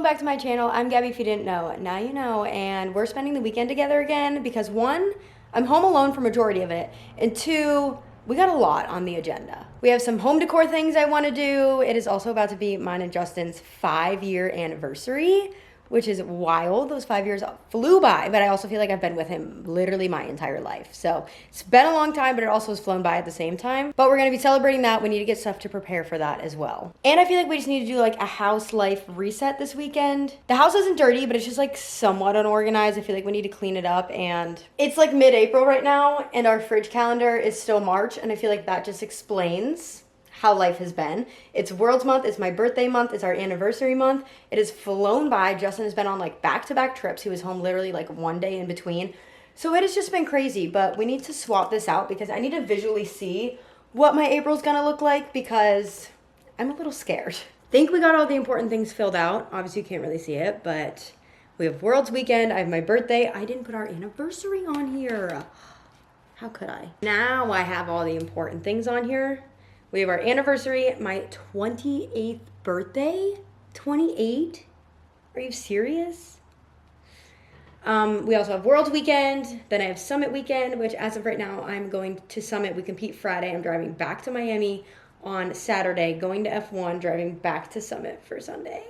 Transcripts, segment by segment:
back to my channel. I'm Gabby, if you didn't know. Now you know, and we're spending the weekend together again because one, I'm home alone for majority of it, and two, we got a lot on the agenda. We have some home decor things I want to do. It is also about to be mine and Justin's 5-year anniversary, which is wild. Those 5 years flew by, but I also feel like I've been with him literally my entire life. So it's been a long time, but it also has flown by at the same time. But we're gonna be celebrating that. We need to get stuff to prepare for that as well. And I feel like we just need to do like a house life reset this weekend. The house isn't dirty, but it's just like somewhat unorganized. I feel like we need to clean it up, and it's like mid-April right now, and our fridge calendar is still March, and I feel like that just explains how life has been. It's World's Month, it's my birthday month, it's our anniversary month. It has flown by. Justin has been on like back-to-back trips. He was home literally like one day in between. So it has just been crazy, but we need to swap this out because I need to visually see what my April's gonna look like because I'm a little scared. Think we got all the important things filled out. Obviously you can't really see it, but we have World's Weekend, I have my birthday. I didn't put our anniversary on here. How could I? Now I have all the important things on here. We have our anniversary, my 28th birthday. 28? Are you serious? We also have World's Weekend. Then I have Summit Weekend, which as of right now, I'm going to Summit. We compete Friday. I'm driving back to Miami on Saturday, going to F1, driving back to Summit for Sunday.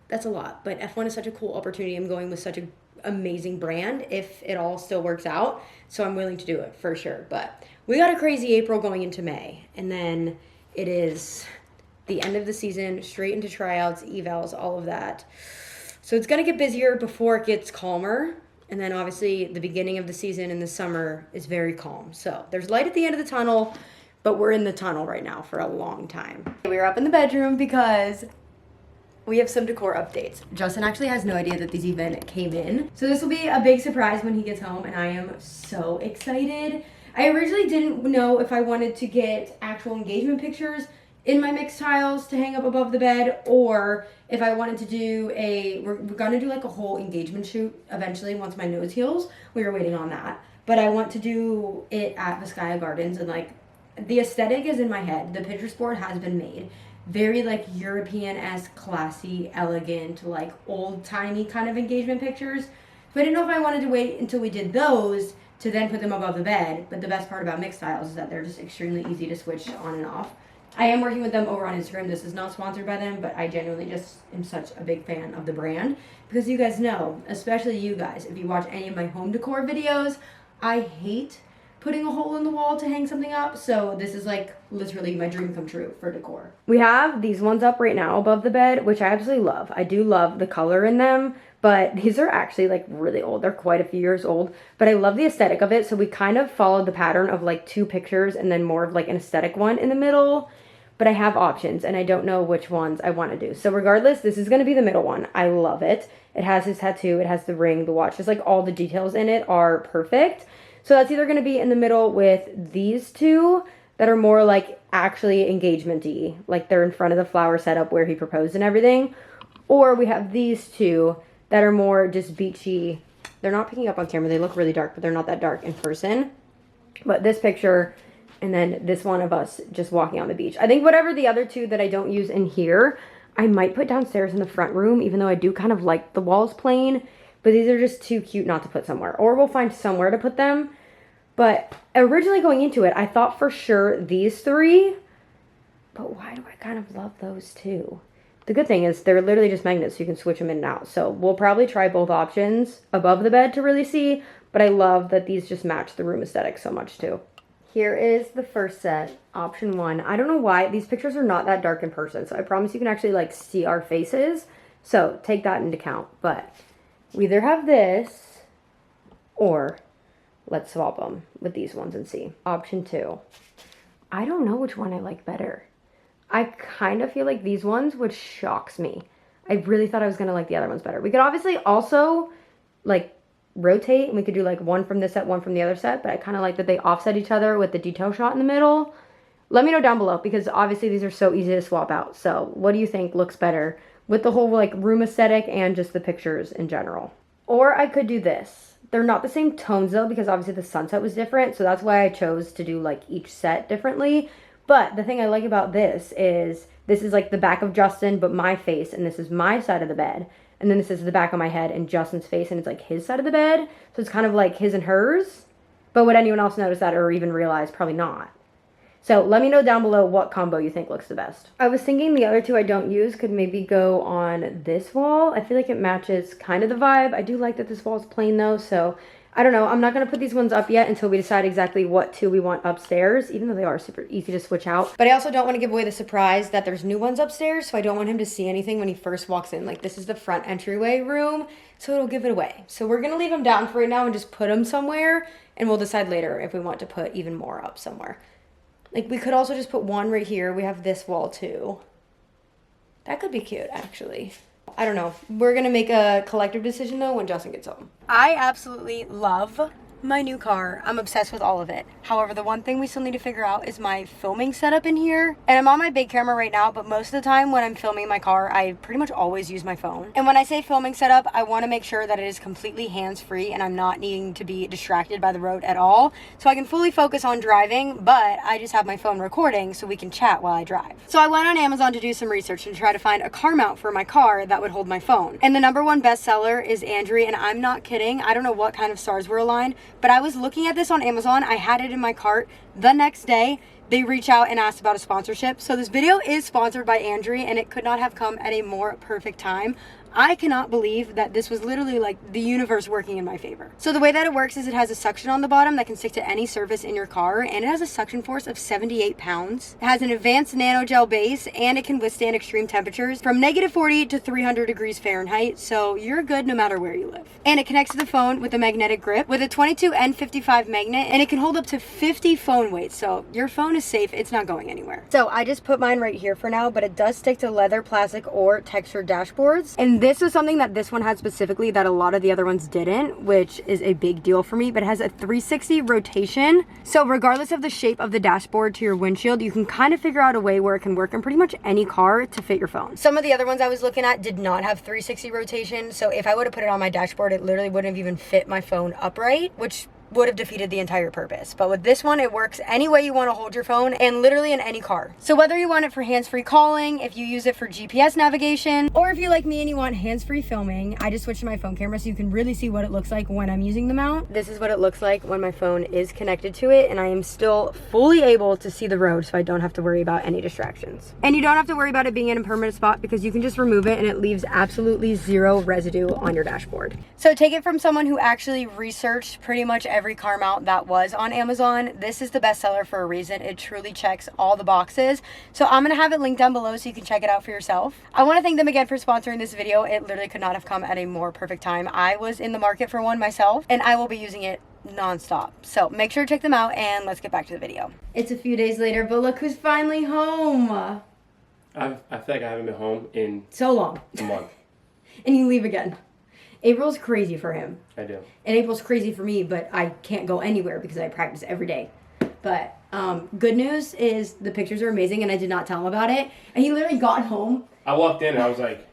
That's a lot, but F1 is such a cool opportunity. I'm going with such an amazing brand if it all still works out. So I'm willing to do it for sure. But we got a crazy April going into May. And then it is the end of the season, straight into tryouts, evals, all of that. So it's going to get busier before it gets calmer. And then obviously the beginning of the season in the summer is very calm. So there's light at the end of the tunnel, but we're in the tunnel right now for a long time. We were up in the bedroom because we have some decor updates. Justin actually has no idea that these even came in. So this will be a big surprise when he gets home, and I am so excited. I originally didn't know if I wanted to get actual engagement pictures in my mixed tiles to hang up above the bed, or if I wanted to do we're gonna do like a whole engagement shoot eventually once my nose heals. We were waiting on that. But I want to do it at Viscaya Gardens, and like the aesthetic is in my head. The Pinterest board has been made. Very like European-esque, classy, elegant, like old-timey kind of engagement pictures. But I didn't know if I wanted to wait until we did those to then put them above the bed. But the best part about mixed tiles is that they're just extremely easy to switch on and off. I am working with them over on Instagram. This is not sponsored by them, but I genuinely just am such a big fan of the brand. Because you guys know, especially you guys, if you watch any of my home decor videos, I hate putting a hole in the wall to hang something up. So this is like literally my dream come true for decor. We have these ones up right now above the bed, which I absolutely love. I do love the color in them, but these are actually like really old. They're quite a few years old, but I love the aesthetic of it. So we kind of followed the pattern of like 2 pictures and then more of like an aesthetic one in the middle, but I have options and I don't know which ones I want to do. So regardless, this is going to be the middle one. I love it. It has his tattoo, it has the ring, the watch, just like all the details in it are perfect. So that's either going to be in the middle with these two that are more like actually engagement-y, like they're in front of the flower setup where he proposed and everything. Or we have these two that are more just beachy. They're not picking up on camera. They look really dark, but they're not that dark in person. But this picture and then this one of us just walking on the beach. I think whatever the other two that I don't use in here, I might put downstairs in the front room, even though I do kind of like the walls plain. But these are just too cute not to put somewhere. Or we'll find somewhere to put them. But originally going into it, I thought for sure these 3. But why do I kind of love those 2? The good thing is they're literally just magnets, so you can switch them in and out. So we'll probably try both options above the bed to really see. But I love that these just match the room aesthetic so much too. Here is the first set, option 1. I don't know why. These pictures are not that dark in person. So I promise you can actually like see our faces. So take that into account. But we either have this, or let's swap them with these ones and see. Option 2. I don't know which one I like better. I kind of feel like these ones, which shocks me. I really thought I was going to like the other ones better. We could obviously also like rotate, and we could do like one from this set, one from the other set, but I kind of like that they offset each other with the detail shot in the middle. Let me know down below because obviously these are so easy to swap out. So what do you think looks better with the whole like room aesthetic and just the pictures in general? Or I could do this. They're not the same tones though, because obviously the sunset was different. So that's why I chose to do like each set differently. But the thing I like about this is like the back of Justin, but my face, and this is my side of the bed. And then this is the back of my head and Justin's face, and it's like his side of the bed. So it's kind of like his and hers. But would anyone else notice that or even realize? Probably not. So let me know down below what combo you think looks the best. I was thinking the other two I don't use could maybe go on this wall. I feel like it matches kind of the vibe. I do like that this wall is plain though, so I don't know. I'm not going to put these ones up yet until we decide exactly what two we want upstairs, even though they are super easy to switch out. But I also don't want to give away the surprise that there's new ones upstairs, so I don't want him to see anything when he first walks in. Like, this is the front entryway room, so it'll give it away. So we're going to leave them down for right now and just put them somewhere, and we'll decide later if we want to put even more up somewhere. Like, we could also just put one right here. We have this wall, too. That could be cute, actually. I don't know. We're going to make a collective decision, though, when Justin gets home. I absolutely love my new car. I'm obsessed with all of it. However, the one thing we still need to figure out is my filming setup in here. And I'm on my big camera right now, but most of the time when I'm filming my car, I pretty much always use my phone. And when I say filming setup, I want to make sure that it is completely hands-free and I'm not needing to be distracted by the road at all. So I can fully focus on driving, but I just have my phone recording so we can chat while I drive. So I went on Amazon to do some research and try to find a car mount for my car that would hold my phone. And the #1 bestseller is Andrew, and I'm not kidding. I don't know what kind of stars were aligned, but I was looking at this on Amazon. I had it in my cart. The next day, they reach out and asked about a sponsorship. So this video is sponsored by Andrew, and it could not have come at a more perfect time. I cannot believe that this was literally like the universe working in my favor. So the way that it works is it has a suction on the bottom that can stick to any surface in your car, and it has a suction force of 78 pounds. It has an advanced nanogel base, and it can withstand extreme temperatures from -40 to 300 degrees Fahrenheit, so you're good no matter where you live. And it connects to the phone with a magnetic grip with a 22N55 magnet, and it can hold up to 50 phone weights, so your phone is safe. It's not going anywhere. So I just put mine right here for now, but it does stick to leather, plastic, or textured dashboards. And this is something that this one had specifically that a lot of the other ones didn't, which is a big deal for me, but it has a 360 rotation. So regardless of the shape of the dashboard to your windshield, you can kind of figure out a way where it can work in pretty much any car to fit your phone. Some of the other ones I was looking at did not have 360 rotation, so if I would have put it on my dashboard, it literally wouldn't have even fit my phone upright, which would have defeated the entire purpose. But with this one, it works any way you want to hold your phone and literally in any car. So whether you want it for hands-free calling, if you use it for GPS navigation, or if you're like me and you want hands-free filming, I just switched to my phone camera so you can really see what it looks like when I'm using the mount. This is what it looks like when my phone is connected to it, and I am still fully able to see the road, so I don't have to worry about any distractions. And you don't have to worry about it being in a permanent spot because you can just remove it and it leaves absolutely zero residue on your dashboard. So take it from someone who actually researched pretty much every car mount that was on Amazon. This is the bestseller for a reason. It truly checks all the boxes. So I'm going to have it linked down below so you can check it out for yourself. I want to thank them again for sponsoring this video. It literally could not have come at a more perfect time. I was in the market for one myself, and I will be using it non-stop. So make sure to check them out, and let's get back to the video. It's a few days later, but look who's finally home. I feel like I haven't been home in so long. A month. And you leave again. April's crazy for him. I do. And April's crazy for me, but I can't go anywhere because I practice every day. But good news is the pictures are amazing, and I did not tell him about it. And he literally got home. I walked in and I was like,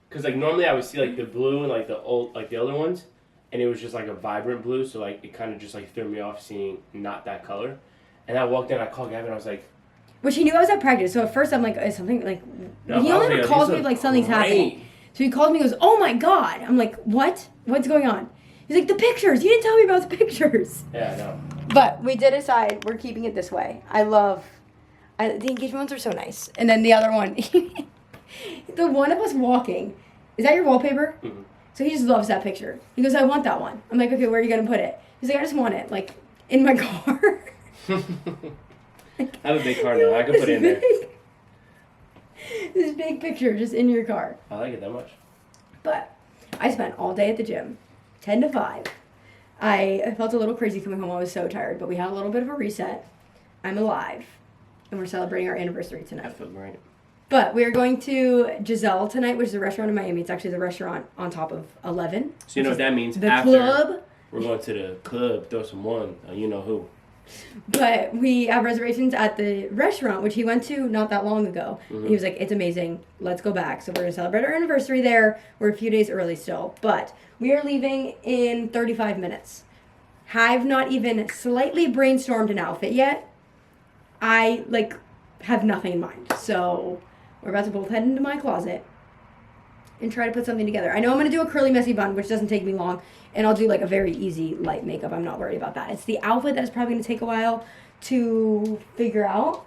because like normally I would see like the blue and like the older ones, and it was just like a vibrant blue, so like it kind of just like threw me off seeing not that color. And I walked in, I called Gabi, and I was like, which he knew I was at practice, so at first I'm like, is something like, no, he only ever calls me if like something's happening. So he called me and goes, oh my God. I'm like, what? What's going on? He's like, the pictures. You didn't tell me about the pictures. Yeah, I know. But we did decide we're keeping it this way. The engagement ones are so nice. And then the other one, the one of us walking, is that your wallpaper? Mm-hmm. So he just loves that picture. He goes, I want that one. I'm like, okay, where are you going to put it? He's like, I just want it, like, in my car. I have a big car now. I can put it in there. This big picture just in your car. I like it that much. But I spent all day at the gym, 10 to 5. I felt a little crazy coming home. I was so tired, but we had a little bit of a reset. I'm alive, and we're celebrating our anniversary tonight. I feel great. But we are going to Giselle tonight, which is a restaurant in Miami. It's actually the restaurant on top of 11. So you know what that means? The club. We're going to the club, throw some one. You know who. But we have reservations at the restaurant, which he went to not that long ago. Mm-hmm. And he was like, it's amazing. Let's go back. So we're going to celebrate our anniversary there. We're a few days early still. But we are leaving in 35 minutes. I've not even slightly brainstormed an outfit yet. I, have nothing in mind. So we're about to both head into my closet and try to put something together. I know I'm going to do a curly messy bun, which doesn't take me long, and I'll do like a very easy light makeup. I'm not worried about that. It's the outfit that is probably going to take a while to figure out.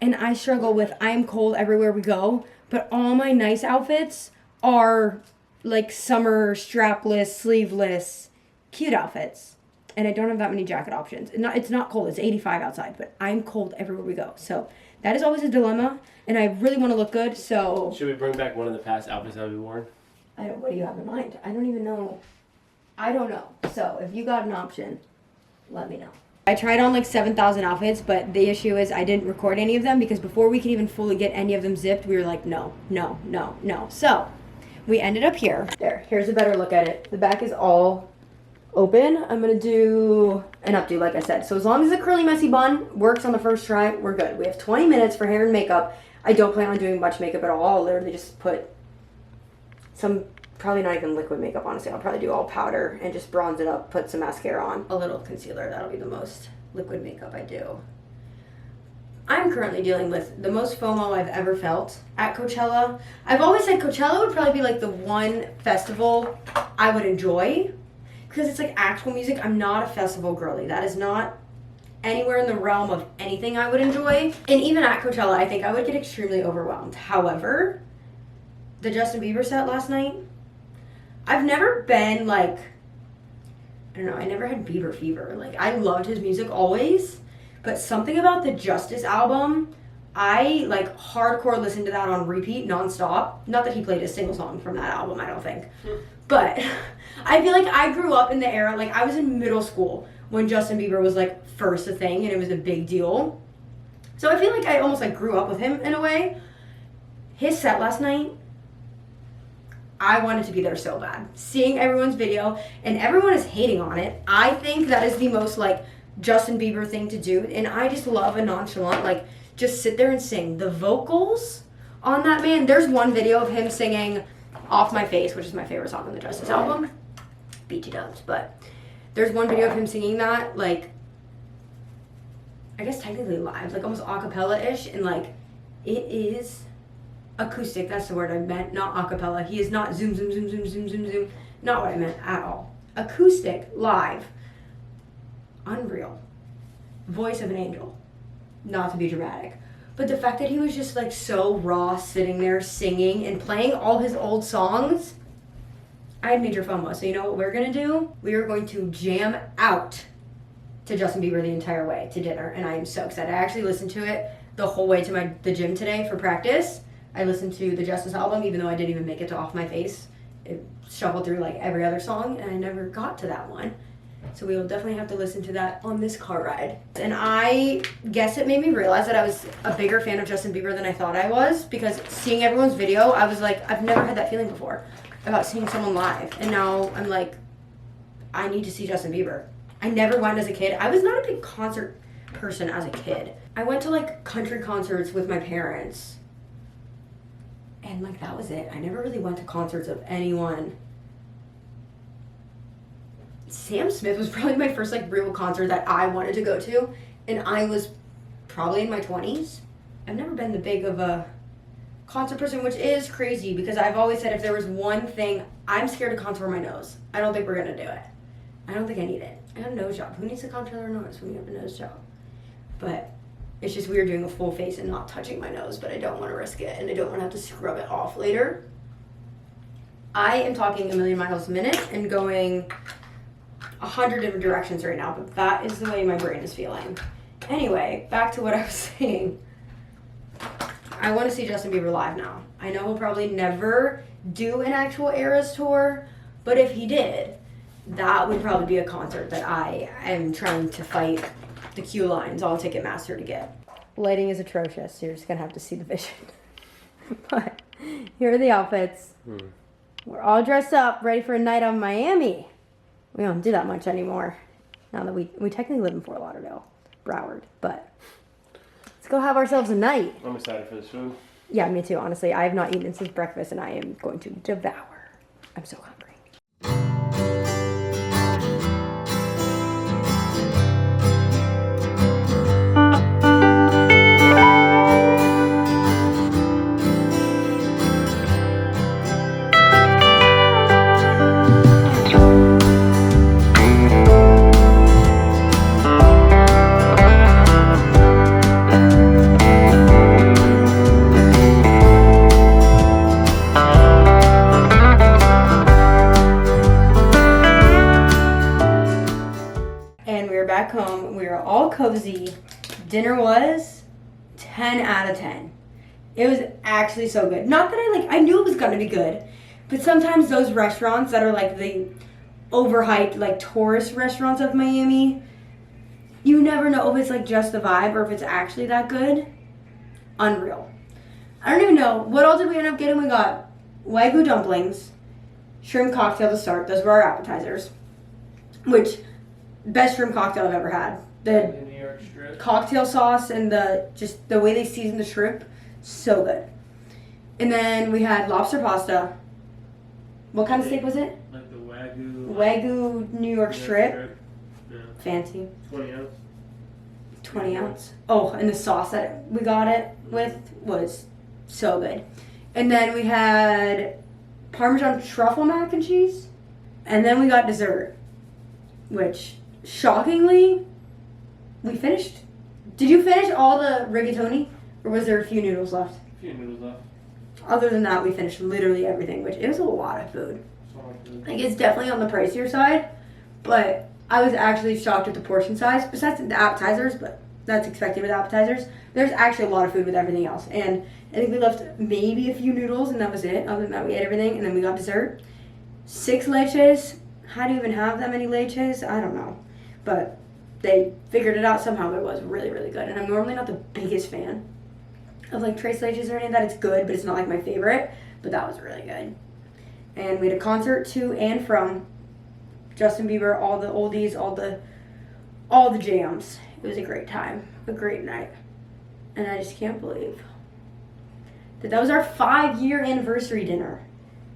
And I struggle with I am cold everywhere we go, but all my nice outfits are like summer strapless, sleeveless, cute outfits. And I don't have that many jacket options. It's not cold. It's 85 outside, but I'm cold everywhere we go. So that is always a dilemma, and I really want to look good. So should we bring back one of the past outfits that we worn? What do you have in mind? I don't even know. I don't know. So if you got an option, let me know. I tried on like 7,000 outfits, but the issue is I didn't record any of them because before we could even fully get any of them zipped, we were like, no. So we ended up here. Here's a better look at it. The back is all open. I'm going to do an updo, like I said. So as long as the curly messy bun works on the first try, we're good. We have 20 minutes for hair and makeup. I don't plan on doing much makeup at all. I'll literally just put some, probably not even liquid makeup, honestly. I'll probably do all powder and just bronze it up, put some mascara on. A little concealer, that'll be the most liquid makeup I do. I'm currently dealing with the most FOMO I've ever felt at Coachella. I've always said Coachella would probably be like the one festival I would enjoy because it's like actual music. I'm not a festival girly. That is not anywhere in the realm of anything I would enjoy. And even at Coachella, I think I would get extremely overwhelmed. However, the Justin Bieber set last night, I've never been like, I don't know, I never had Bieber fever. Like, I loved his music always, but something about the Justice album, I like hardcore listened to that on repeat nonstop. Not that he played a single song from that album, I don't think. But I feel like I grew up in the era, like I was in middle school when Justin Bieber was like first a thing and it was a big deal. So I feel like I almost like grew up with him in a way. His set last night, I wanted to be there so bad. Seeing everyone's video and everyone is hating on it. I think that is the most like Justin Bieber thing to do. And I just love a nonchalant, like just sit there and sing. The vocals on that man, there's one video of him singing Off My Face, which is my favorite song on the Justice album. BT dubs, but there's one video of him singing that, like, I guess technically live, like almost a cappella-ish, and like, it is acoustic, that's the word I meant, not a cappella. He is not zoom, zoom, zoom, zoom, zoom, zoom, zoom. Not what I meant at all. Acoustic, live, unreal. Voice of an angel. Not to be dramatic. But the fact that he was just like so raw, sitting there singing and playing all his old songs, I had major FOMO. So you know what we're gonna do? We are going to jam out to Justin Bieber the entire way to dinner, and I am so excited. I actually listened to it the whole way to the gym today for practice. I listened to the Justice album, even though I didn't even make it to Off My Face. It shuffled through like every other song, and I never got to that one. So we will definitely have to listen to that on this car ride. And I guess it made me realize that I was a bigger fan of Justin Bieber than I thought I was, because seeing everyone's video, I was like, I've never had that feeling before about seeing someone live. And now I'm like, I need to see Justin Bieber. I never went as a kid. I was not a big concert person as a kid. I went to like country concerts with my parents. And like that was it. I never really went to concerts of anyone. Sam Smith was probably my first like real concert that I wanted to go to, and I was probably in my 20s. I've never been the big of a concert person, which is crazy because I've always said if there was one thing, I'm scared to contour my nose. I don't think we're gonna do it. I don't think I need it. I have a nose job. Who needs to contour their nose when you have a nose job? But it's just weird doing a full face and not touching my nose, but I don't want to risk it, and I don't want to have to scrub it off later. I am talking a million miles a minute and going 100 different directions right now, but that is the way my brain is feeling. Anyway, back to what I was saying. I want to see Justin Bieber live now. I know he'll probably never do an actual Eras tour, but if he did, that would probably be a concert that I am trying to fight the queue lines on Ticketmaster to get. Lighting is atrocious, so you're just gonna have to see the vision. But here are the outfits. We're all dressed up, ready for a night on Miami. We don't do that much anymore. Now that we technically live in Fort Lauderdale, Broward, but let's go have ourselves a night. I'm excited for this food. Yeah, me too, honestly. I have not eaten since breakfast, and I am going to devour. I'm so hungry. so cozy. Dinner was 10 out of 10. It was actually so good. Not that I knew it was gonna be good, but sometimes those restaurants that are like the overhyped, like tourist restaurants of Miami, you never know if it's like just the vibe or if it's actually that good. Unreal. I don't even know. What all did we end up getting? We got Wagyu dumplings, shrimp cocktail to start. Those were our appetizers. Which, best shrimp cocktail I've ever had. The New York strip. Cocktail sauce and the way they season the shrimp, so good. And then we had lobster pasta. What kind of steak was it? Like the Wagyu. Wagyu New York strip. Yeah. Fancy. 20 ounce. 20 ounce. Oh, and the sauce that we got it with was so good. And then we had Parmesan truffle mac and cheese. And then we got dessert, which shockingly, we finished. Did you finish all the rigatoni? Or was there a few noodles left? A few noodles left. Other than that, we finished literally everything, which it was a lot of food. So much food. Like, it's definitely on the pricier side, but I was actually shocked at the portion size. Besides the appetizers, but that's expected with appetizers. There's actually a lot of food with everything else. And I think we left maybe a few noodles, and that was it. Other than that, we ate everything, and then we got dessert. 6 leches. How do you even have that many leches? I don't know. But they figured it out somehow, but it was really, really good. And I'm normally not the biggest fan of like tres leches or any of that. It's good, but it's not like my favorite. But that was really good. And we had a concert to and from Justin Bieber, all the oldies, all the jams. It was a great time, a great night. And I just can't believe that was our 5-year anniversary dinner.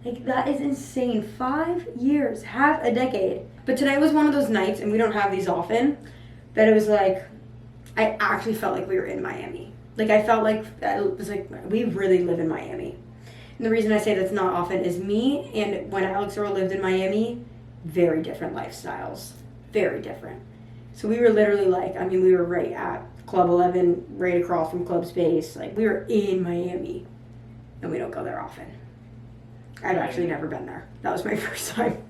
Like, that is insane. 5 years, half a decade. But tonight was one of those nights, and we don't have these often, that it was like, I actually felt like we were in Miami. Like, I felt like, it was like, we really live in Miami. And the reason I say that's not often is me and when Alex Earl lived in Miami, very different lifestyles. Very different. So we were literally like, I mean, we were right at Club 11, right across from Club Space. Like, we were in Miami, and we don't go there often. I've actually never been there. That was my first time.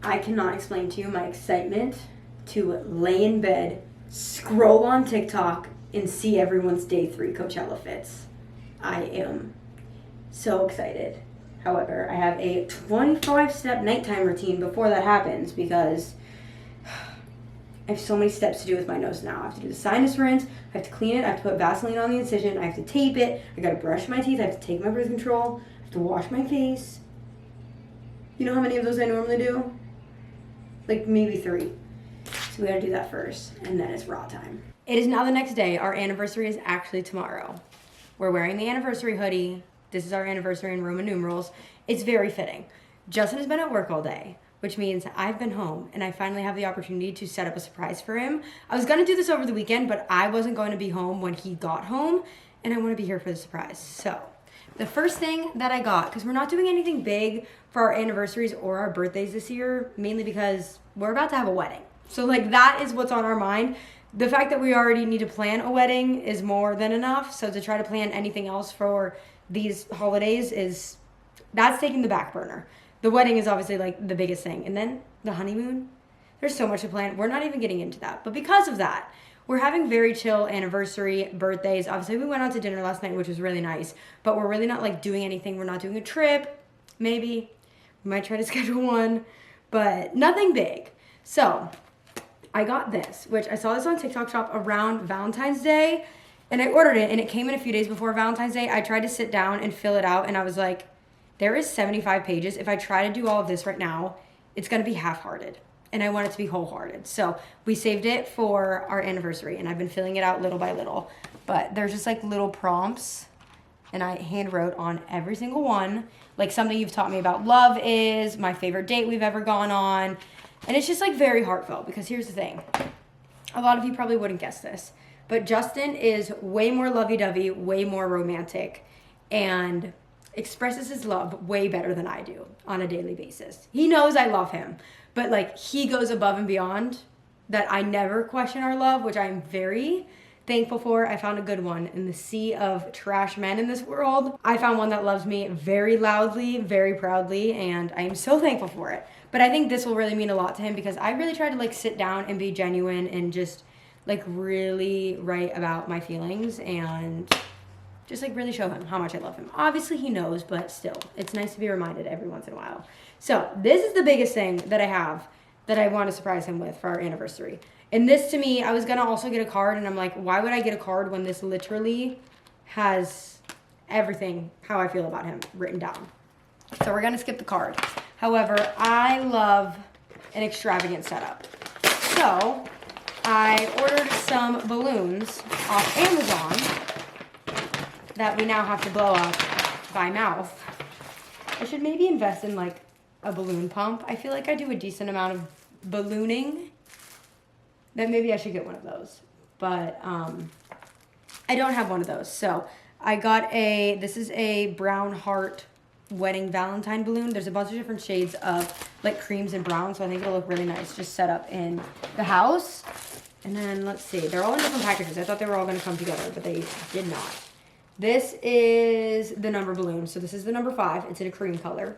I cannot explain to you my excitement to lay in bed, scroll on TikTok, and see everyone's day 3 Coachella fits. I am so excited. However, I have a 25-step nighttime routine before that happens because I have so many steps to do with my nose now. I have to do the sinus rinse, I have to clean it, I have to put Vaseline on the incision, I have to tape it, I gotta brush my teeth, I have to take my birth control, I have to wash my face. You know how many of those I normally do? Like maybe 3. So we gotta do that first, and then it's raw time. It is now the next day. Our anniversary is actually tomorrow. We're wearing the anniversary hoodie. This is our anniversary in Roman numerals. It's very fitting. Justin has been at work all day, which means I've been home, and I finally have the opportunity to set up a surprise for him. I was gonna do this over the weekend, but I wasn't going to be home when he got home, and I wanna be here for the surprise. So, the first thing that I got, because we're not doing anything big for our anniversaries or our birthdays this year, mainly because we're about to have a wedding. So like that is what's on our mind. The fact that we already need to plan a wedding is more than enough. So to try to plan anything else for these holidays that's taking the back burner. The wedding is obviously like the biggest thing. And then the honeymoon, there's so much to plan. We're not even getting into that. But because of that, we're having very chill anniversary birthdays. Obviously, we went out to dinner last night, which was really nice. But we're really not like doing anything. We're not doing a trip. Maybe. We might try to schedule one. But nothing big. So, I got this, which I saw this on TikTok Shop around Valentine's Day. And I ordered it, and it came in a few days before Valentine's Day. I tried to sit down and fill it out, and I was like, there is 75 pages. If I try to do all of this right now, it's going to be half-hearted. And I want it to be wholehearted. So we saved it for our anniversary, and I've been filling it out little by little. But there's just like little prompts, and I hand wrote on every single one. Like something you've taught me about love is, my favorite date we've ever gone on. And it's just like very heartfelt, because here's the thing. A lot of you probably wouldn't guess this, but Justin is way more lovey-dovey, way more romantic, and expresses his love way better than I do on a daily basis. He knows I love him, but like he goes above and beyond that. I never question our love, which I'm very thankful for. I found a good one in the sea of trash men in this world. I found one that loves me very loudly, very proudly, and I am so thankful for it. But I think this will really mean a lot to him, because I really try to like sit down and be genuine and just like really write about my feelings and just like really show him how much I love him. Obviously he knows, but still, it's nice to be reminded every once in a while. So this is the biggest thing that I have that I want to surprise him with for our anniversary. And this to me, I was gonna also get a card, and I'm like, why would I get a card when this literally has everything, how I feel about him written down. So we're gonna skip the card. However, I love an extravagant setup. So I ordered some balloons off Amazon that we now have to blow up by mouth. I should maybe invest in like a balloon pump. I feel like I do a decent amount of ballooning. Then maybe I should get one of those. But I don't have one of those. So I got this is a brown heart wedding Valentine balloon. There's a bunch of different shades of like creams and browns, so I think it'll look really nice just set up in the house. And then let's see, they're all in different packages. I thought they were all gonna come together, but they did not. This is the number balloon. So this is the number 5. It's in a cream color.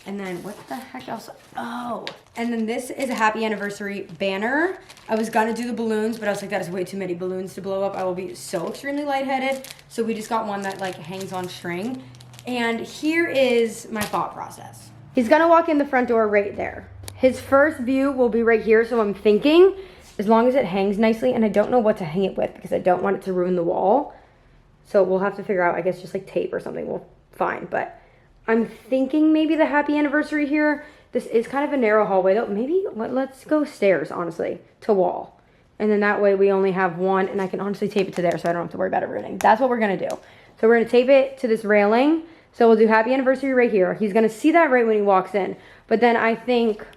And then what the heck else? Oh, and then this is a happy anniversary banner. I was gonna do the balloons, but I was like, that is way too many balloons to blow up. I will be so extremely lightheaded. So we just got one that like hangs on string. And here is my thought process. He's gonna walk in the front door right there. His first view will be right here. So I'm thinking, as long as it hangs nicely, and I don't know what to hang it with because I don't want it to ruin the wall. So we'll have to figure out, I guess, just like tape or something. We'll find, but I'm thinking maybe the happy anniversary here. This is kind of a narrow hallway though. Maybe let's go stairs, honestly, to wall. And then that way we only have one, and I can honestly tape it to there so I don't have to worry about it ruining. That's what we're gonna do. So we're gonna tape it to this railing. So we'll do happy anniversary right here. He's gonna see that right when he walks in. But then I think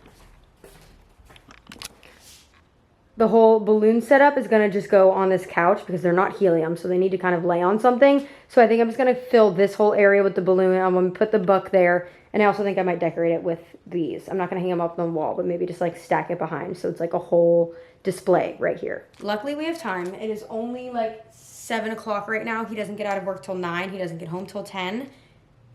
the whole balloon setup is gonna just go on this couch because they're not helium, so they need to kind of lay on something. So I think I'm just gonna fill this whole area with the balloon. I'm gonna put the buck there, and I also think I might decorate it with these. I'm not gonna hang them up on the wall, but maybe just like stack it behind so it's like a whole display right here. Luckily we have time. It is only like 7 o'clock right now. He doesn't get out of work till 9. He doesn't get home till 10.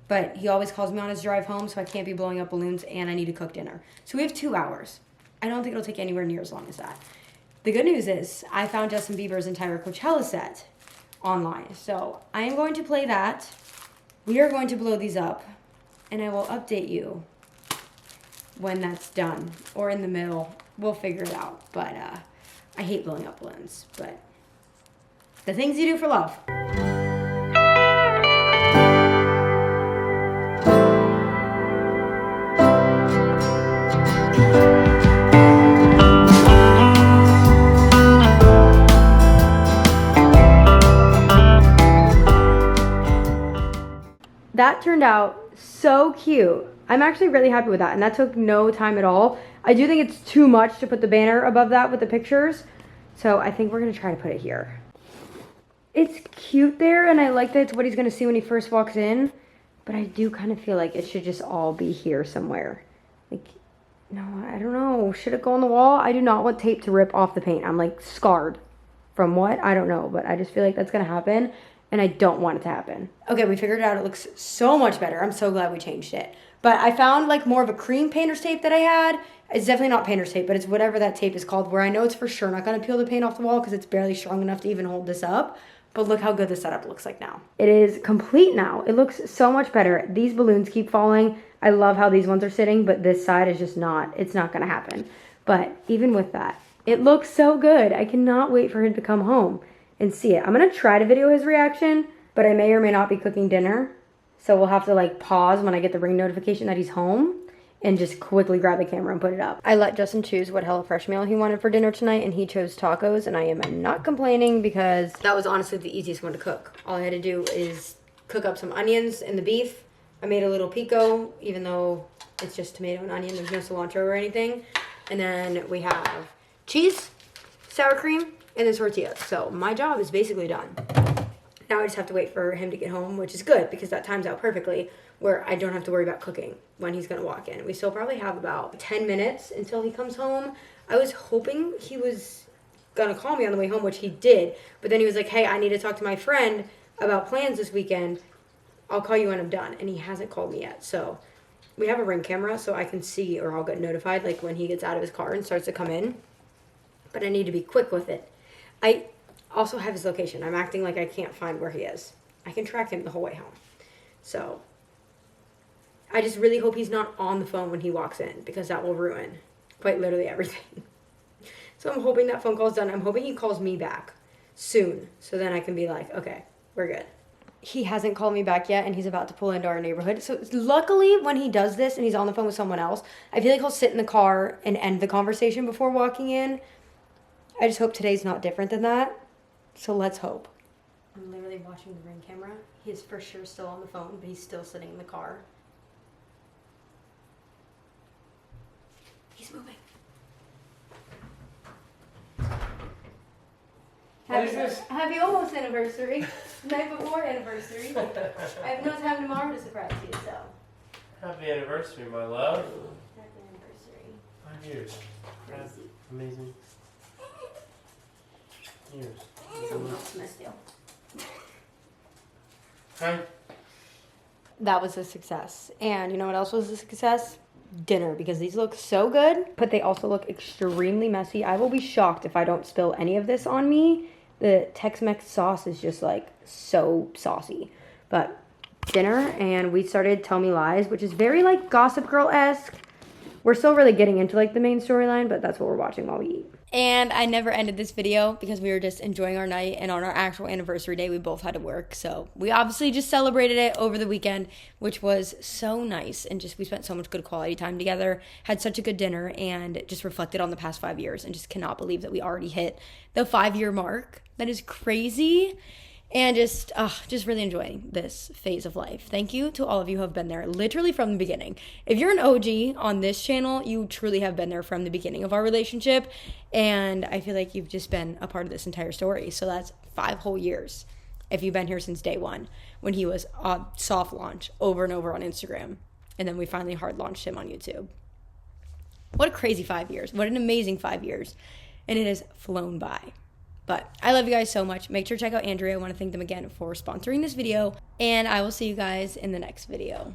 But he always calls me on his drive home, so I can't be blowing up balloons, and I need to cook dinner. So we have 2 hours. I don't think it'll take anywhere near as long as that. The good news is I found Justin Bieber's entire Coachella set online. So I am going to play that. We are going to blow these up, and I will update you when that's done or in the middle. We'll figure it out. But I hate blowing up balloons, but the things you do for love. That turned out so cute. I'm actually really happy with that, and that took no time at all. I do think it's too much to put the banner above that with the pictures, so I think we're gonna try to put it here. It's cute there, and I like that it's what he's gonna see when he first walks in, but I do kind of feel like it should just all be here somewhere. Like, no, I don't know. Should it go on the wall? I do not want tape to rip off the paint. I'm like scarred from what? I don't know, but I just feel like that's gonna happen. And I don't want it to happen. Okay, we figured it out. It looks so much better. I'm so glad we changed it. But I found like more of a cream painter's tape that I had. It's definitely not painter's tape, but it's whatever that tape is called, where I know it's for sure not gonna peel the paint off the wall because it's barely strong enough to even hold this up. But look how good the setup looks like now. It is complete now. It looks so much better. These balloons keep falling. I love how these ones are sitting, but this side is just not, it's not gonna happen. But even with that, it looks so good. I cannot wait for him to come home and see it. I'm gonna try to video his reaction, but I may or may not be cooking dinner. So we'll have to like pause when I get the ring notification that he's home and just quickly grab the camera and put it up. I let Justin choose what HelloFresh meal he wanted for dinner tonight, and he chose tacos, and I am not complaining because that was honestly the easiest one to cook. All I had to do is cook up some onions and the beef. I made a little pico, even though it's just tomato and onion. There's no cilantro or anything. And then we have cheese, sour cream, and then tortillas. So my job is basically done. Now I just have to wait for him to get home, which is good because that times out perfectly where I don't have to worry about cooking when he's gonna walk in. We still probably have about 10 minutes until he comes home. I was hoping he was gonna call me on the way home, which he did, but then he was like, hey, I need to talk to my friend about plans this weekend. I'll call you when I'm done. And he hasn't called me yet. So we have a Ring camera so I can see, or I'll get notified like when he gets out of his car and starts to come in. But I need to be quick with it. I also have his location. I'm acting like I can't find where he is. I can track him the whole way home. So I just really hope he's not on the phone when he walks in, because that will ruin quite literally everything. So I'm hoping that phone call's done. I'm hoping he calls me back soon, so then I can be like, okay, we're good. He hasn't called me back yet, and he's about to pull into our neighborhood. So luckily, when he does this and he's on the phone with someone else, I feel like he'll sit in the car and end the conversation before walking in. I just hope today's not different than that. So let's hope. I'm literally watching the Ring camera. He's for sure still on the phone, but he's still sitting in the car. He's moving. Happy almost anniversary. Night before anniversary. I have no time tomorrow to surprise you, so. Happy anniversary, my love. Happy anniversary. 5 years. Crazy. Amazing. Years. Someone else missed you. Hi. That was a success. And you know what else was a success? Dinner, because these look so good, but they also look extremely messy. I will be shocked if I don't spill any of this on me. The Tex-Mex sauce is just like so saucy. But dinner, and we started Tell Me Lies, which is very like Gossip Girl-esque. We're still really getting into like the main storyline, but that's what we're watching while we eat. And I never ended this video because we were just enjoying our night, and on our actual anniversary day, we both had to work. So we obviously just celebrated it over the weekend, which was so nice. And just we spent so much good quality time together, had such a good dinner, and just reflected on the past 5 years, and just cannot believe that we already hit the 5-year mark. That is crazy. And just really enjoying this phase of life. Thank you to all of you who have been there literally from the beginning. If you're an OG on this channel, you truly have been there from the beginning of our relationship. And I feel like you've just been a part of this entire story. So that's 5 whole years if you've been here since day one, when he was soft launch over and over on Instagram. And then we finally hard launched him on YouTube. What a crazy 5 years. What an amazing 5 years. And it has flown by. But I love you guys so much. Make sure to check out Andrea. I want to thank them again for sponsoring this video. And I will see you guys in the next video.